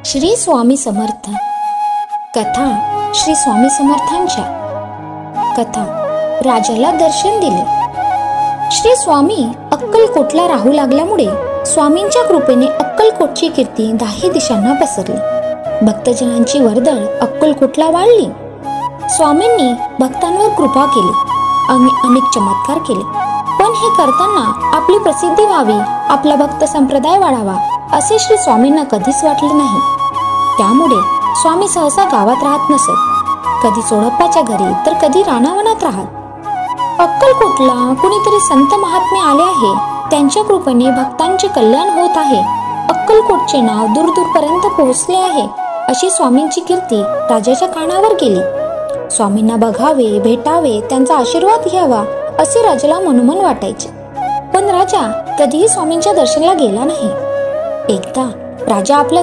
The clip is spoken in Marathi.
श्री स्वामी समर्थ. कथा श्री स्वामी समर्थांच्या. कथा. राजाला दर्शन दिले. श्री स्वामी अक्कलकोटला राहू लागल्यामुळे स्वामींच्या कृपेने अक्कलकोटची कीर्ती 10 दिशांना पसरली. भक्तजनांची वर्दळ अक्कलकोटला वाढली. स्वामींनी भक्तांवर कृपा केली आणि अनेक चमत्कार केले. पण हे करताना आपली प्रसिद्धी व्हावी, आपला भक्त संप्रदाय वाढावा असे श्री स्वामींना कधीच वाटले नाही. त्यामुळे स्वामी सहसा गावात राहत नसत. कधी सोडप्पाच्या घरी तर कधी रानावनात राहत. अक्कलकोटला कुणीतरी संत महात्मे आले आहे, त्यांच्या कृपेने भक्तांचे कल्याण होत आहे, अक्कलकोटचे नाव दूरदूरपर्यंत पोहोचले आहे अशी स्वामींची कीर्ती राजाच्या कानावर गेली. स्वामींना बघावे, भेटावे, त्यांचा आशीर्वाद घ्यावा असे राजाला मनोमन वाटायचे. पण राजा कधीही स्वामींच्या दर्शनाला गेला नाही. एकदा राजा आपल्या